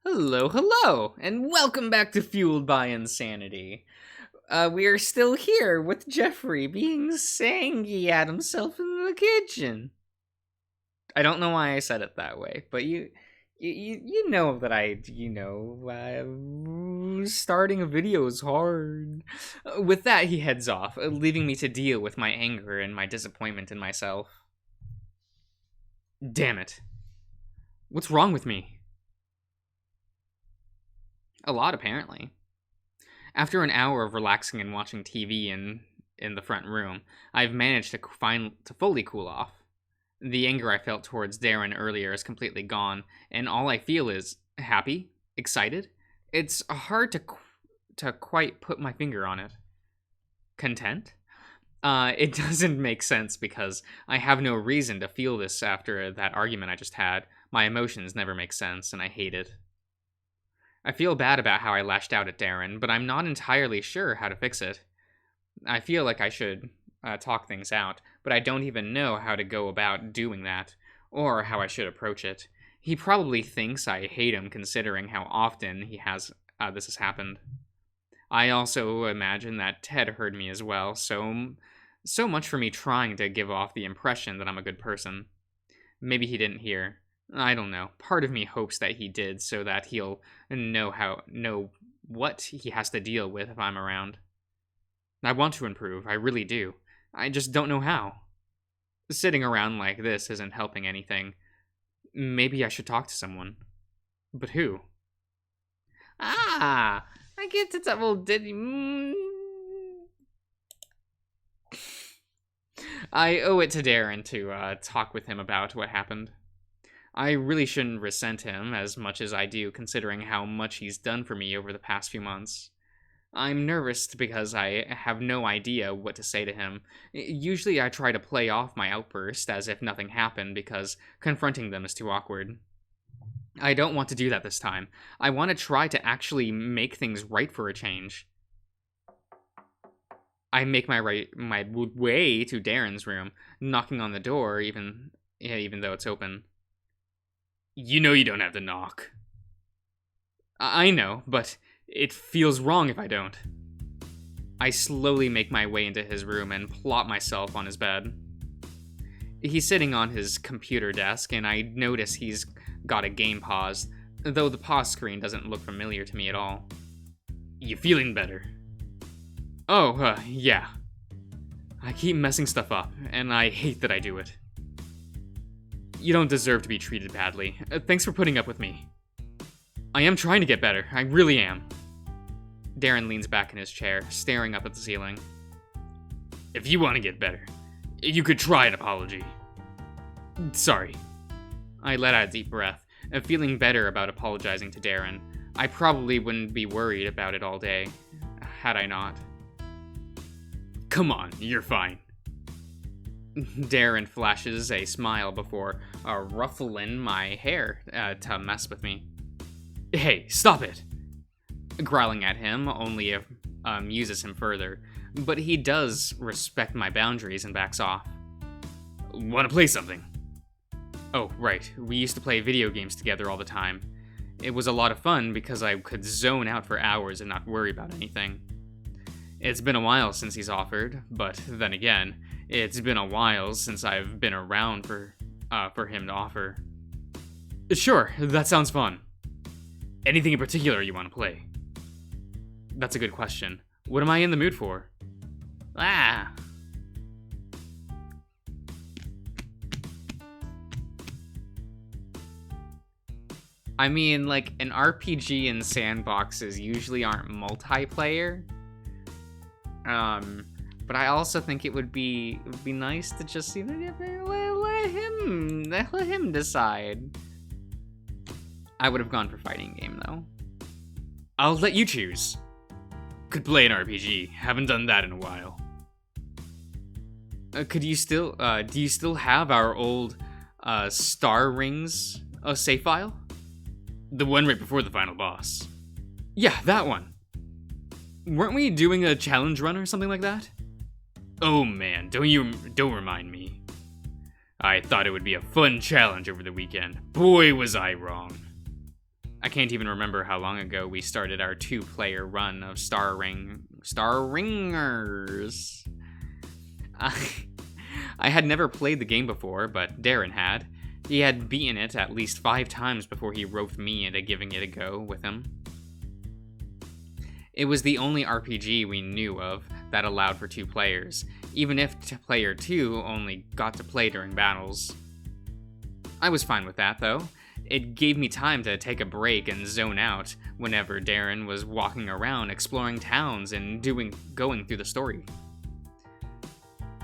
Hello, hello, and welcome back to Fueled by Insanity. We are still here with Jeffrey being sangy at himself in the kitchen. I don't know why I said it that way, but you know that starting a video is hard. With that, he heads off, leaving me to deal with my anger and my disappointment in myself. Damn it. What's wrong with me? A lot, apparently. After an hour of relaxing and watching TV in the front room, I've managed to fully cool off. The anger I felt towards Darren earlier is completely gone, and all I feel is happy, excited. It's hard to quite put my finger on it. Content? It doesn't make sense because I have no reason to feel this after that argument I just had. My emotions never make sense, and I hate it. I feel bad about how I lashed out at Darren, but I'm not entirely sure how to fix it. I feel like I should talk things out, but I don't even know how to go about doing that, or how I should approach it. He probably thinks I hate him considering how often this has happened. I also imagine that Ted heard me as well, so much for me trying to give off the impression that I'm a good person. Maybe he didn't hear. I don't know. Part of me hopes that he did so that he'll know what he has to deal with if I'm around. I want to improve, I really do. I just don't know how. Sitting around like this isn't helping anything. Maybe I should talk to someone. But who? I get to double I owe it to Darren to talk with him about what happened. I really shouldn't resent him as much as I do, considering how much he's done for me over the past few months. I'm nervous because I have no idea what to say to him. Usually I try to play off my outburst as if nothing happened because confronting them is too awkward. I don't want to do that this time. I want to try to actually make things right for a change. I make my way to Darren's room, knocking on the door even though it's open. You know you don't have to knock. I know, but it feels wrong if I don't. I slowly make my way into his room and plop myself on his bed. He's sitting on his computer desk, and I notice he's got a game paused, though the pause screen doesn't look familiar to me at all. You feeling better? Oh, yeah. I keep messing stuff up, and I hate that I do it. You don't deserve to be treated badly. Thanks for putting up with me. I am trying to get better. I really am. Darren leans back in his chair, staring up at the ceiling. If you want to get better, you could try an apology. Sorry. I let out a deep breath, feeling better about apologizing to Darren. I probably wouldn't be worried about it all day, had I not. Come on, you're fine. Darren flashes a smile before ruffling my hair to mess with me. Hey, stop it! Growling at him only amuses him further, but he does respect my boundaries and backs off. Wanna play something? Oh, right, we used to play video games together all the time. It was a lot of fun because I could zone out for hours and not worry about anything. It's been a while since he's offered, but then again, it's been a while since I've been around for him to offer. Sure, that sounds fun. Anything in particular you want to play? That's a good question. What am I in the mood for? I mean, like, an RPG in sandboxes usually aren't multiplayer. But I also think it would be nice to just let him decide. I would have gone for fighting game though. I'll let you choose. Could play an RPG. Haven't done that in a while. Do you still have our old Star Rings save file? The one right before the final boss. Yeah, that one. Weren't we doing a challenge run or something like that? Oh man, don't remind me. I thought it would be a fun challenge over the weekend. Boy, was I wrong. I can't even remember how long ago we started our 2-player run of Star Ringers. I had never played the game before, but Darren had. He had beaten it at least 5 times before he roped me into giving it a go with him. It was the only RPG we knew of that allowed for 2 players, even if player 2 only got to play during battles. I was fine with that, though. It gave me time to take a break and zone out whenever Darren was walking around exploring towns and going through the story.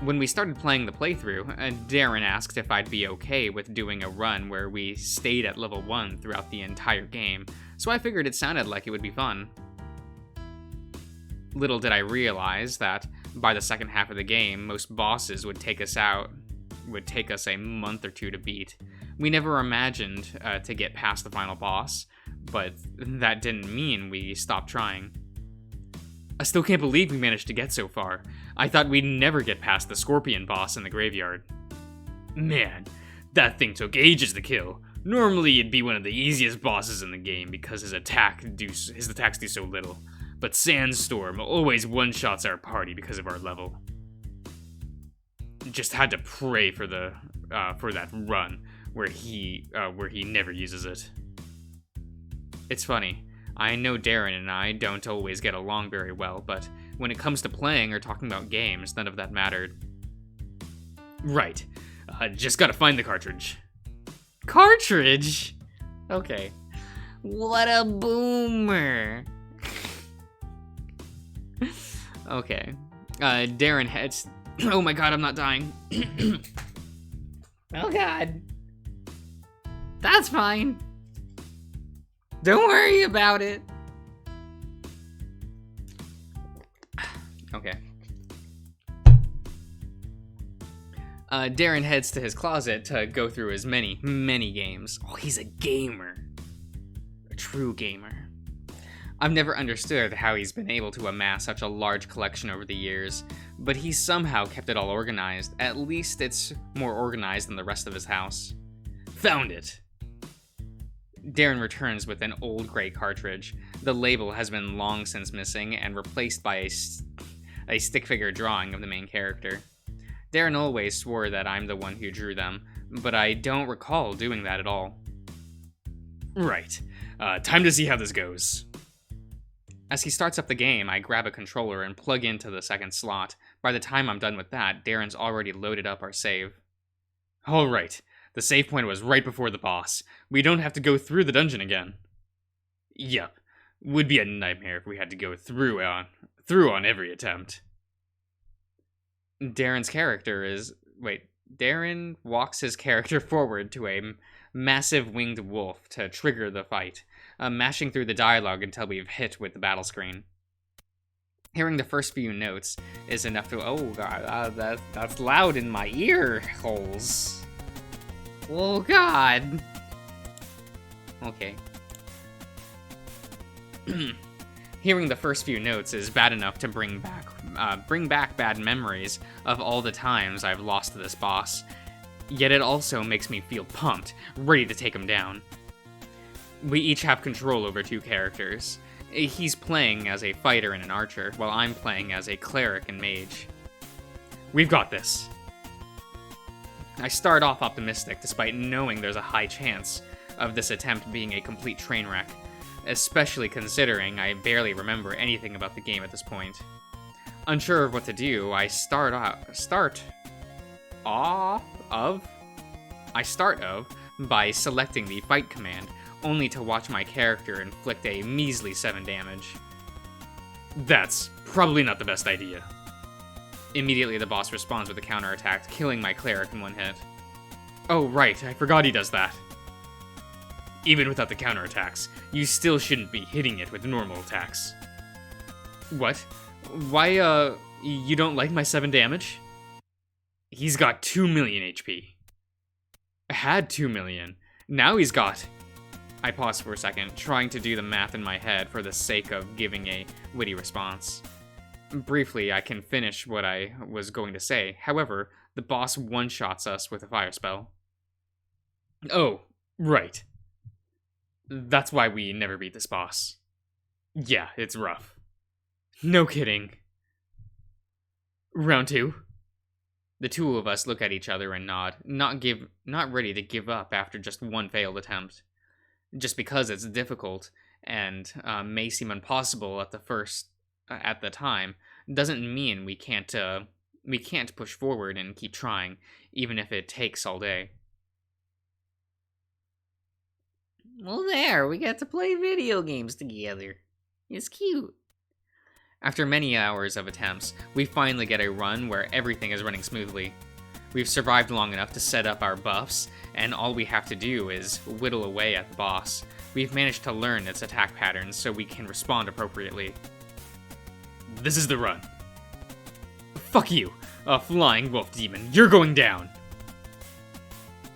When we started playing the playthrough, Darren asked if I'd be okay with doing a run where we stayed at level 1 throughout the entire game, so I figured it sounded like it would be fun. Little did I realize that by the second half of the game, most bosses would take us a month or 2 to beat. We never imagined to get past the final boss, but that didn't mean we stopped trying. I still can't believe we managed to get so far. I thought we'd never get past the scorpion boss in the graveyard. Man, that thing took ages to kill. Normally it'd be one of the easiest bosses in the game because his attacks do so little. But Sandstorm always one-shots our party because of our level. Just had to pray for that run where he never uses it. It's funny. I know Darren and I don't always get along very well, but when it comes to playing or talking about games, none of that mattered. Right. Just gotta find the cartridge. Cartridge? Okay. What a boomer. Okay. Darren heads... Oh my god, I'm not dying. Oh god. That's fine. Don't worry about it. Okay. Darren heads to his closet to go through his many games. Oh, he's a gamer. A true gamer. I've never understood how he's been able to amass such a large collection over the years, but he's somehow kept it all organized. At least it's more organized than the rest of his house. Found it! Darren returns with an old gray cartridge. The label has been long since missing and replaced by a stick figure drawing of the main character. Darren always swore that I'm the one who drew them, but I don't recall doing that at all. Right. Time to see how this goes. As he starts up the game, I grab a controller and plug into the second slot. By the time I'm done with that, Darren's already loaded up our save. Alright, the save point was right before the boss. We don't have to go through the dungeon again. Yup, would be a nightmare if we had to go through on every attempt. Darren walks his character forward to a massive winged wolf to trigger the fight, mashing through the dialogue until we've hit with the battle screen. Hearing the first few notes is enough to, oh god, that's loud in my ear holes. Oh god. Okay. Hearing the first few notes is bad enough to bring back bad memories of all the times I've lost to this boss. Yet it also makes me feel pumped, ready to take him down. We each have control over 2 characters. He's playing as a fighter and an archer, while I'm playing as a cleric and mage. We've got this. I start off optimistic, despite knowing there's a high chance of this attempt being a complete train wreck, especially considering I barely remember anything about the game at this point. Unsure of what to do, I start by selecting the fight command, only to watch my character inflict a measly 7 damage. That's probably not the best idea. Immediately the boss responds with a counterattack, killing my cleric in 1 hit. Oh right, I forgot he does that. Even without the counterattacks, you still shouldn't be hitting it with normal attacks. What? Why, you don't like my 7 damage? He's got 2 million HP. Had 2 million. Now he's got... I pause for a second, trying to do the math in my head for the sake of giving a witty response. Briefly, I can finish what I was going to say. However, the boss one-shots us with a fire spell. Oh, right. That's why we never beat this boss. Yeah, it's rough. No kidding. Round 2. The two of us look at each other and nod, not ready to give up after just one failed attempt. Just because it's difficult and may seem impossible at the time, doesn't mean we can't push forward and keep trying, even if it takes all day. Well, there, we get to play video games together. It's cute. After many hours of attempts, we finally get a run where everything is running smoothly. We've survived long enough to set up our buffs, and all we have to do is whittle away at the boss. We've managed to learn its attack patterns so we can respond appropriately. This is the run. Fuck you, a flying wolf demon, you're going down!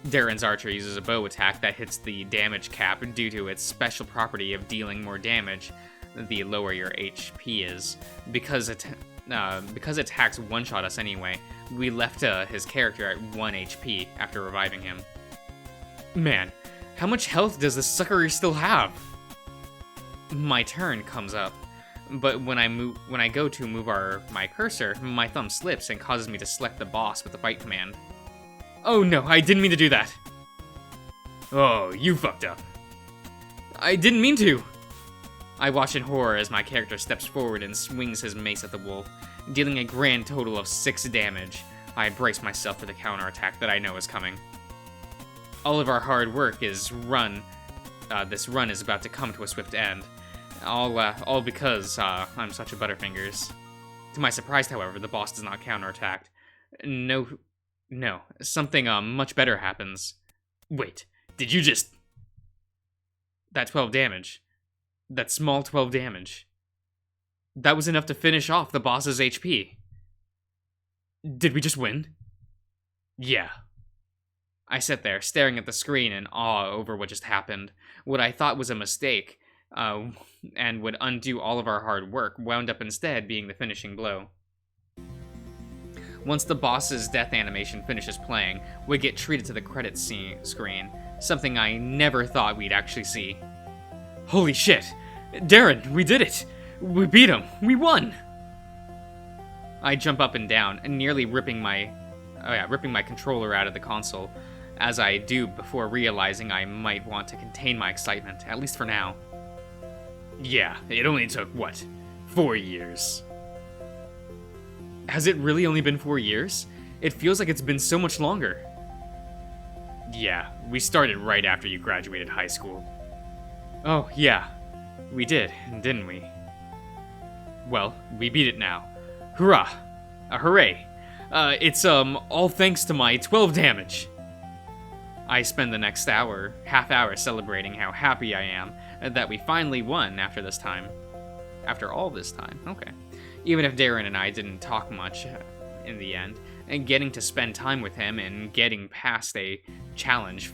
Darren's archer uses a bow attack that hits the damage cap due to its special property of dealing more damage the lower your HP is. Because attacks one-shot us anyway, we left his character at 1 HP after reviving him. Man, how much health does this sucker still have? My turn comes up, but when I go to move my cursor, my thumb slips and causes me to select the boss with the fight command. Oh no, I didn't mean to do that. Oh, you fucked up. I didn't mean to. I watch in horror as my character steps forward and swings his mace at the wolf, dealing a grand total of 6 damage. I brace myself for the counterattack that I know is coming. All of our hard work this run is about to come to a swift end. All because I'm such a butterfingers. To my surprise, however, the boss does not counterattack. No, something much better happens. Wait, did you just... That 12 damage. That small 12 damage. That was enough to finish off the boss's HP. Did we just win? Yeah. I sit there, staring at the screen in awe over what just happened. What I thought was a mistake, and would undo all of our hard work, wound up instead being the finishing blow. Once the boss's death animation finishes playing, we get treated to the credits screen, something I never thought we'd actually see. Holy shit! Darren, we did it! We beat him! We won! I jump up and down, nearly ripping my controller out of the console, as I do before realizing I might want to contain my excitement, at least for now. Yeah, it only took, 4 years. Has it really only been 4 years? It feels like it's been so much longer. Yeah, we started right after you graduated high school. Oh, yeah. We did, didn't we? Well, we beat it now. Hurrah! Hooray! It's all thanks to my 12 damage. I spend the next half hour celebrating how happy I am that we finally won after this time. After all this time, okay. Even if Darren and I didn't talk much in the end, and getting to spend time with him and getting past a challenge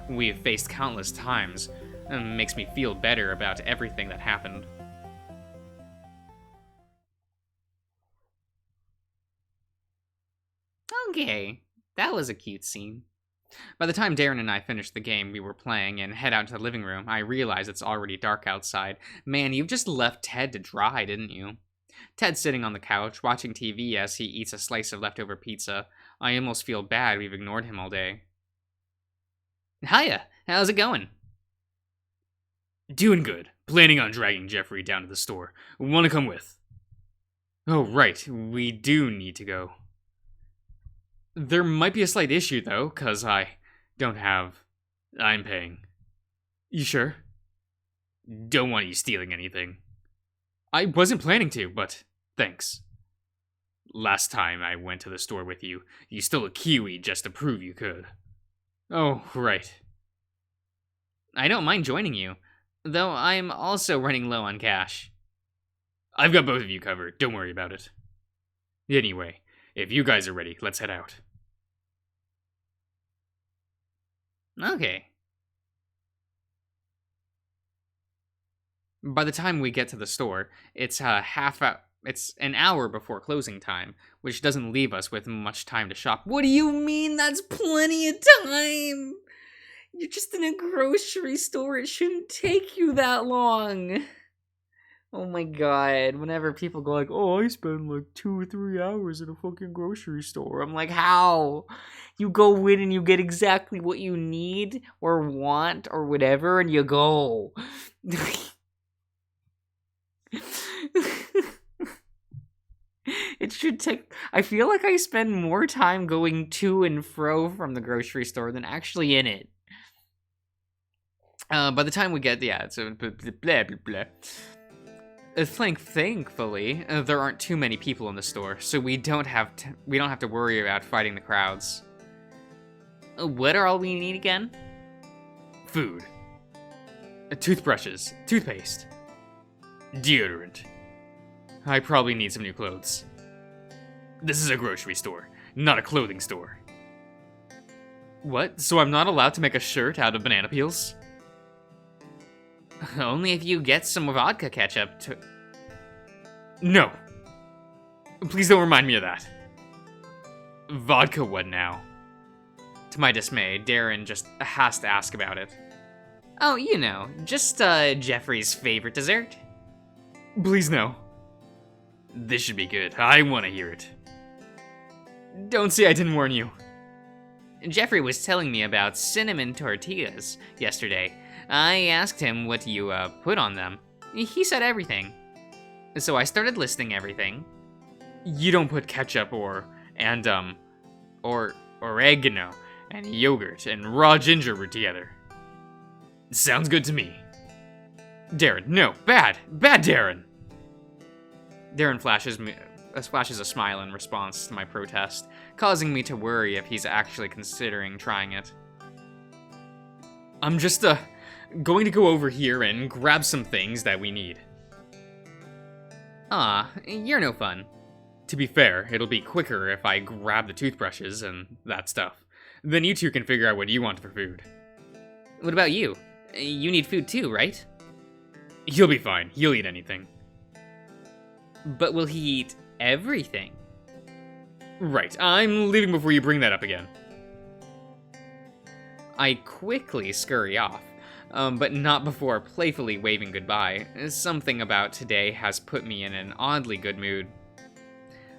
we've faced countless times makes me feel better about everything that happened. Okay, that was a cute scene. By the time Darren and I finish the game we were playing and head out to the living room, I realize it's already dark outside. Man, you've just left Ted to dry, didn't you? Ted's sitting on the couch, watching TV as he eats a slice of leftover pizza. I almost feel bad we've ignored him all day. Hiya, how's it going? Doing good. Planning on dragging Jeffrey down to the store. Wanna come with? Oh, right, we do need to go. There might be a slight issue, though, 'cause I'm paying. You sure? Don't want you stealing anything. I wasn't planning to, but thanks. Last time I went to the store with you, you stole a kiwi just to prove you could. Oh, right. I don't mind joining you, though I'm also running low on cash. I've got both of you covered, don't worry about it. Anyway, if you guys are ready, let's head out. Okay. By the time we get to the store, it's an hour before closing time, which doesn't leave us with much time to shop. What do you mean that's plenty of time? You're just in a grocery store. It shouldn't take you that long. Oh my god. Whenever people go like, oh, I spend like 2 or 3 hours in a fucking grocery store. I'm like, how? You go in and you get exactly what you need or want or whatever and you go. It should take. I feel like I spend more time going to and fro from the grocery store than actually in it. By the time we get, yeah, it's a blah blah blah. Thankfully, there aren't too many people in the store, so we don't have to worry about fighting the crowds. What are all we need again? Food, toothbrushes, toothpaste, deodorant. I probably need some new clothes. This is a grocery store, not a clothing store. What? So I'm not allowed to make a shirt out of banana peels? Only if you get some vodka ketchup to... No. Please don't remind me of that. Vodka what now? To my dismay, Darren just has to ask about it. Oh, you know, just Jeffrey's favorite dessert. Please no. This should be good. I want to hear it. Don't say I didn't warn you. Jeffrey was telling me about cinnamon tortillas yesterday. I asked him what you put on them. He said everything. So I started listing everything. You don't put ketchup or oregano and yogurt and raw ginger root together. Sounds good to me. Darren, no, bad Darren. Darren flashes a smile in response to my protest, causing me to worry if he's actually considering trying it. I'm just, going to go over here and grab some things that we need. You're no fun. To be fair, it'll be quicker if I grab the toothbrushes and that stuff. Then you two can figure out what you want for food. What about you? You need food too, right? He'll be fine. He'll eat anything. But will he eat everything? Right, I'm leaving before you bring that up again. I quickly scurry off, but not before playfully waving goodbye. Something about today has put me in an oddly good mood.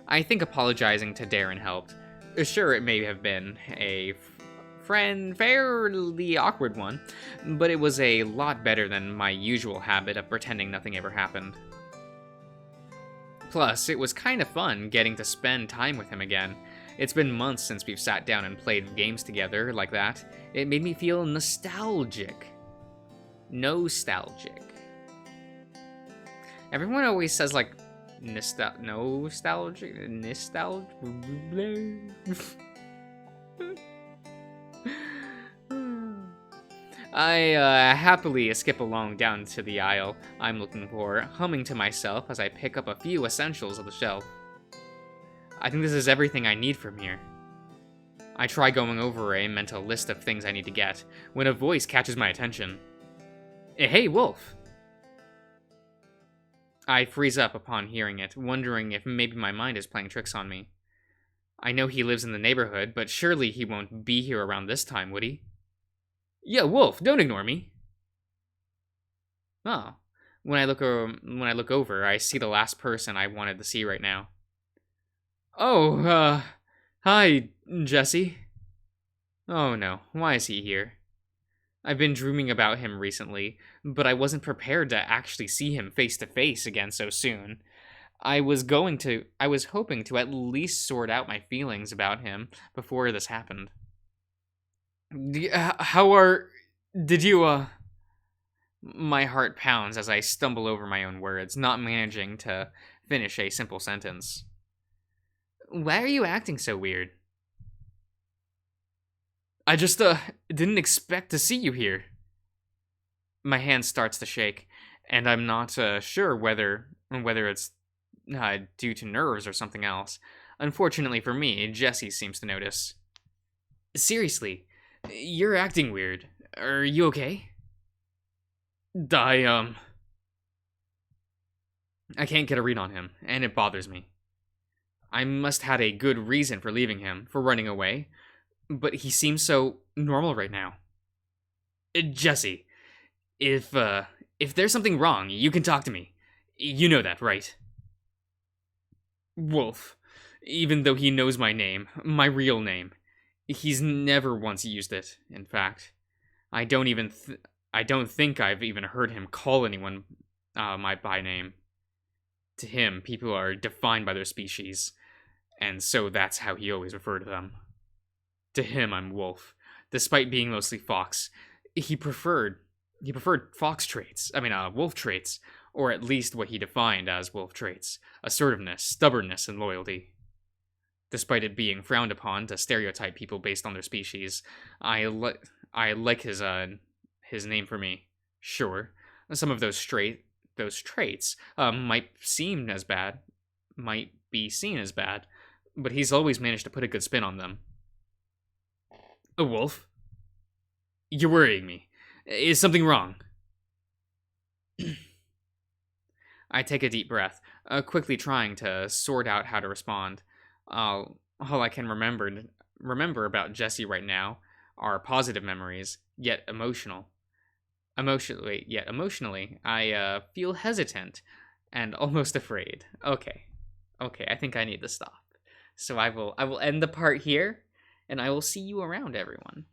I think apologizing to Darren helped. Sure, it may have been a fairly awkward one, but it was a lot better than my usual habit of pretending nothing ever happened. Plus, it was kind of fun getting to spend time with him again. It's been months since we've sat down and played games together like that. It made me feel nostalgic. Nostalgic. Everyone always says, like, nostalgic. I happily skip along down to the aisle I'm looking for, humming to myself as I pick up a few essentials on the shelf. I think this is everything I need from here. I try going over a mental list of things I need to get, when a voice catches my attention. Hey, Wolf! I freeze up upon hearing it, wondering if maybe my mind is playing tricks on me. I know he lives in the neighborhood, but surely he won't be here around this time, would he? Yeah, Wolf, don't ignore me. Oh, when I look over, I see the last person I wanted to see right now. Oh, hi, Jesse. Oh no, why is he here? I've been dreaming about him recently, but I wasn't prepared to actually see him face to face again so soon. I was hoping to at least sort out my feelings about him before this happened. Did you, My heart pounds as I stumble over my own words, not managing to finish a simple sentence. Why are you acting so weird? I just, didn't expect to see you here. My hand starts to shake, and I'm not, sure whether it's, due to nerves or something else. Unfortunately for me, Jesse seems to notice. Seriously, you're acting weird. Are you okay? I can't get a read on him, and it bothers me. I must had a good reason for leaving him, for running away, but he seems so normal right now. Jesse, if there's something wrong, you can talk to me. You know that, right? Wolf. Even though he knows my name, my real name. He's never once used it, in fact. I don't even I don't think I've even heard him call anyone by name. To him, people are defined by their species, and so that's how he always referred to them. To him, I'm Wolf. Despite being mostly fox, he preferred fox traits. Wolf traits, or at least what he defined as wolf traits: assertiveness, stubbornness, and loyalty. Despite it being frowned upon to stereotype people based on their species, I like his name for me. Sure, some of those traits might be seen as bad, but he's always managed to put a good spin on them. A wolf? You're worrying me. Is something wrong? I take a deep breath, quickly trying to sort out how to respond. All I can remember about Jesse right now are positive memories, yet emotionally, I feel hesitant and almost afraid. Okay, I think I need to stop. So I will end the part here, and I will see you around, everyone.